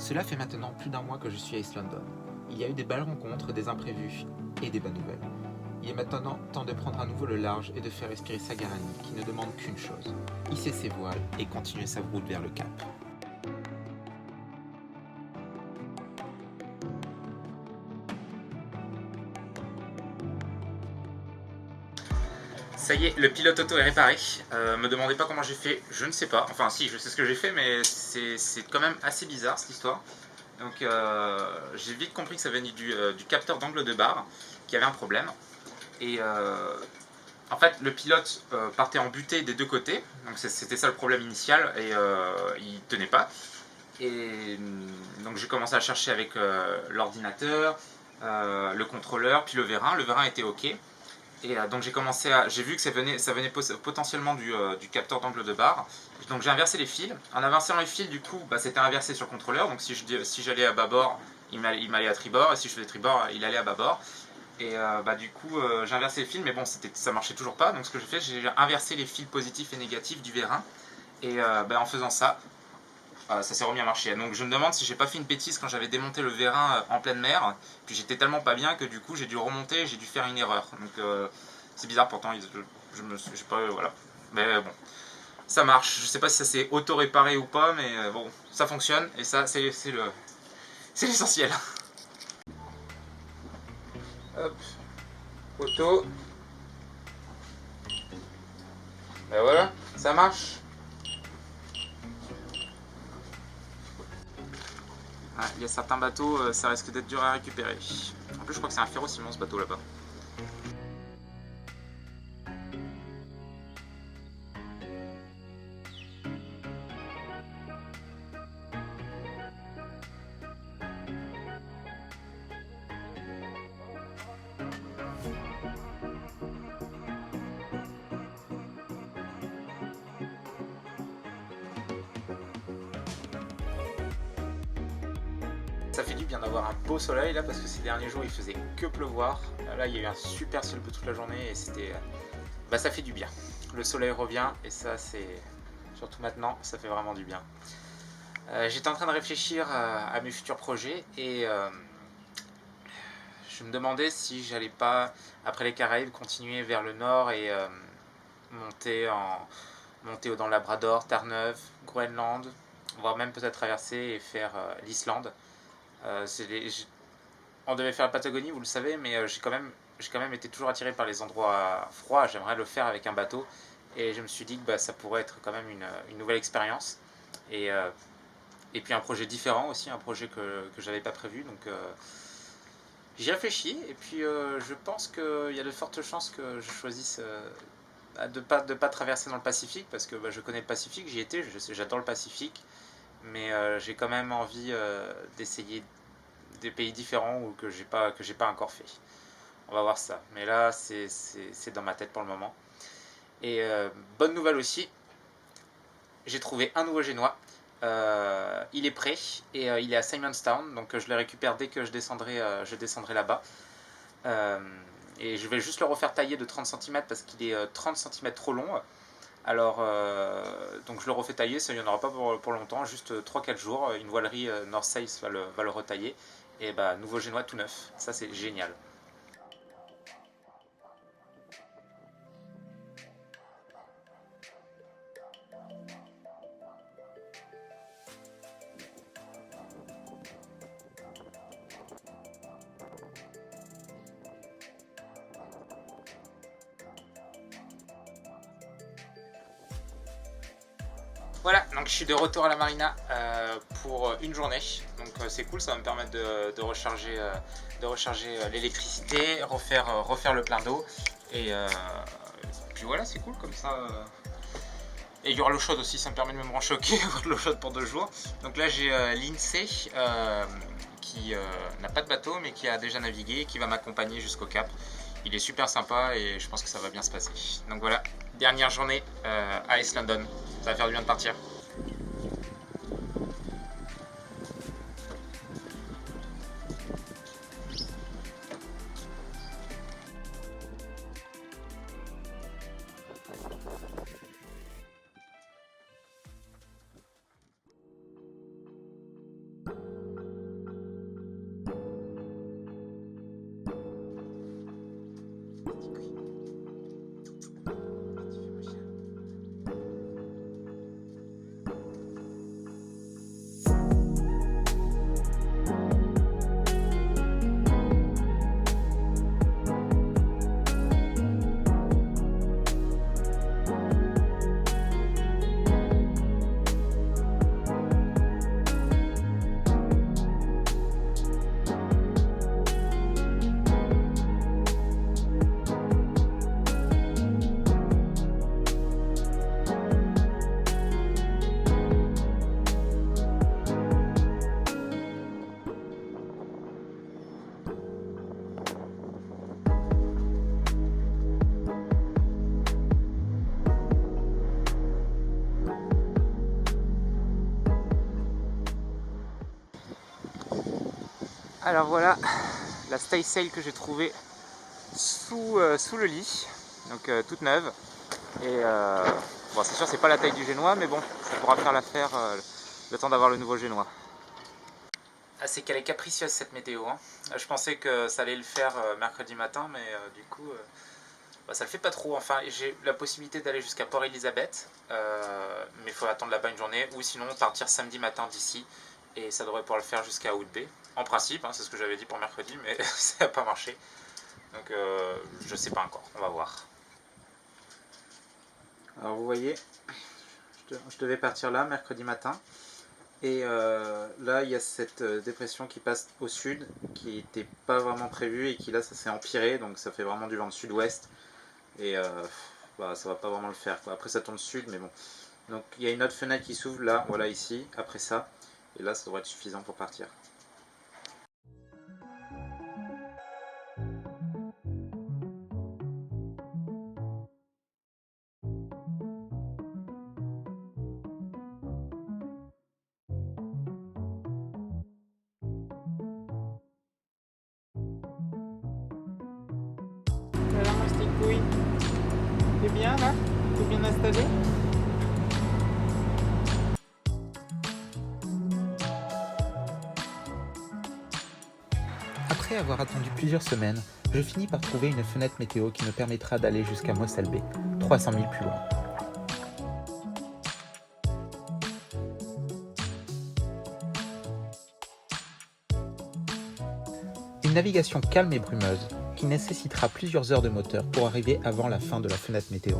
Cela fait maintenant plus d'un mois que je suis à East London. Il y a eu des belles rencontres, des imprévus et des bonnes nouvelles. Il est maintenant temps de prendre à nouveau le large et de faire respirer Sagarani, qui ne demande qu'une chose, hisser ses voiles et continuer sa route vers le cap. Ça y est, le pilote auto est réparé. Me demandez pas comment j'ai fait, je ne sais pas. Enfin si, je sais ce que j'ai fait, mais c'est quand même assez bizarre cette histoire. Donc j'ai vite compris que ça venait du capteur d'angle de barre qui avait un problème. Et en fait, le pilote partait en butée des deux côtés. Donc c'était ça le problème initial et il tenait pas. Et donc j'ai commencé à chercher avec l'ordinateur, le contrôleur, puis le vérin. Le vérin était OK. Et donc j'ai vu que ça venait potentiellement du capteur d'angle de barre. Donc j'ai inversé les fils. En inversant les fils, du coup, c'était inversé sur le contrôleur. Donc si j'allais à bâbord, il m'allait à tribord. Et si je faisais tribord, il allait à bâbord. Et du coup, j'ai inversé les fils, mais bon, ça marchait toujours pas. Donc ce que j'ai fait, j'ai inversé les fils positifs et négatifs du vérin. Et en faisant ça, ça s'est remis à marcher. Donc je me demande si j'ai pas fait une bêtise quand j'avais démonté le vérin en pleine mer. Puis j'étais tellement pas bien que du coup j'ai dû remonter, j'ai dû faire une erreur. Donc c'est bizarre pourtant, je me suis pas, voilà. Mais bon, ça marche. Je sais pas si ça s'est auto-réparé ou pas, mais bon, ça fonctionne et ça c'est l'essentiel. Hop, auto. Ben voilà, ça marche. Il y a certains bateaux, ça risque d'être dur à récupérer. En plus, je crois que c'est un ferro-ciment ce bateau là-bas. Ça fait du bien d'avoir un beau soleil là parce que ces derniers jours il faisait que pleuvoir. Là il y a eu un super ciel bleu toute la journée et c'était. Ça fait du bien. Le soleil revient et ça c'est. Surtout maintenant, ça fait vraiment du bien. J'étais en train de réfléchir à mes futurs projets et je me demandais si j'allais pas, après les Caraïbes, continuer vers le nord et monter, monter dans le Labrador, Terre-Neuve, Groenland, voire même peut-être traverser et faire l'Islande. On devait faire la Patagonie, vous le savez, mais j'ai quand même été toujours attiré par les endroits froids. J'aimerais le faire avec un bateau. Et je me suis dit que ça pourrait être quand même une nouvelle expérience. Et, euh, et puis un projet différent aussi, un projet que je n'avais pas prévu. Donc j'y réfléchis. Et puis je pense qu'il y a de fortes chances que je choisisse de pas traverser dans le Pacifique. Parce que je connais le Pacifique, j'y étais, j'adore le Pacifique. Mais j'ai quand même envie d'essayer des pays différents ou que j'ai pas encore fait. On va voir ça. Mais là, c'est dans ma tête pour le moment. Et bonne nouvelle aussi, j'ai trouvé un nouveau génois. Il est prêt et il est à Simonstown, donc je le récupère dès que je descendrai là-bas. Et je vais juste le refaire tailler de 30 cm parce qu'il est 30 cm trop long. Alors, donc je le refais tailler, ça il n'y en aura pas pour longtemps, juste 3-4 jours. Une voilerie North Sails va le retailler. Et nouveau génois tout neuf, ça c'est génial. Voilà, donc je suis de retour à la marina pour une journée. Donc c'est cool, ça va me permettre de recharger l'électricité, refaire le plein d'eau. Et puis voilà, c'est cool comme ça. Et il y aura l'eau chaude aussi, ça me permet de me brancher au quai, avoir de l'eau chaude pour 2 jours. Donc là j'ai l'INSEE qui n'a pas de bateau mais qui a déjà navigué et qui va m'accompagner jusqu'au Cap. Il est super sympa et je pense que ça va bien se passer. Donc voilà, dernière journée à East London. Ça va faire du bien de partir. Alors voilà la Stay Sail que j'ai trouvée sous le lit, donc toute neuve. Et bon, c'est sûr c'est pas la taille du génois, mais bon, ça pourra faire l'affaire le temps d'avoir le nouveau génois. Ah, c'est qu'elle est capricieuse cette météo, hein. Je pensais que ça allait le faire mercredi matin, mais du coup bah, ça le fait pas trop. Enfin, j'ai la possibilité d'aller jusqu'à Port-Elizabeth, mais il faut attendre là-bas une journée, ou sinon partir samedi matin d'ici, et ça devrait pouvoir le faire jusqu'à Hood Bay. En principe, hein, c'est ce que j'avais dit pour mercredi, mais ça n'a pas marché. Donc je sais pas encore, on va voir. Alors vous voyez, je devais partir là mercredi matin. Et là il y a cette dépression qui passe au sud, qui n'était pas vraiment prévue et qui là ça s'est empiré, donc ça fait vraiment du vent de sud-ouest. Et bah, ça va pas vraiment le faire, quoi. Après ça tourne sud, mais bon. Donc il y a une autre fenêtre qui s'ouvre là, voilà ici, après ça. Et là ça devrait être suffisant pour partir. Alors ma petite couille, t'es bien là? T'es bien installé? Après avoir attendu plusieurs semaines, je finis par trouver une fenêtre météo qui me permettra d'aller jusqu'à Mossel Bay, 300 000 plus loin. Une navigation calme et brumeuse qui nécessitera plusieurs heures de moteur pour arriver avant la fin de la fenêtre météo.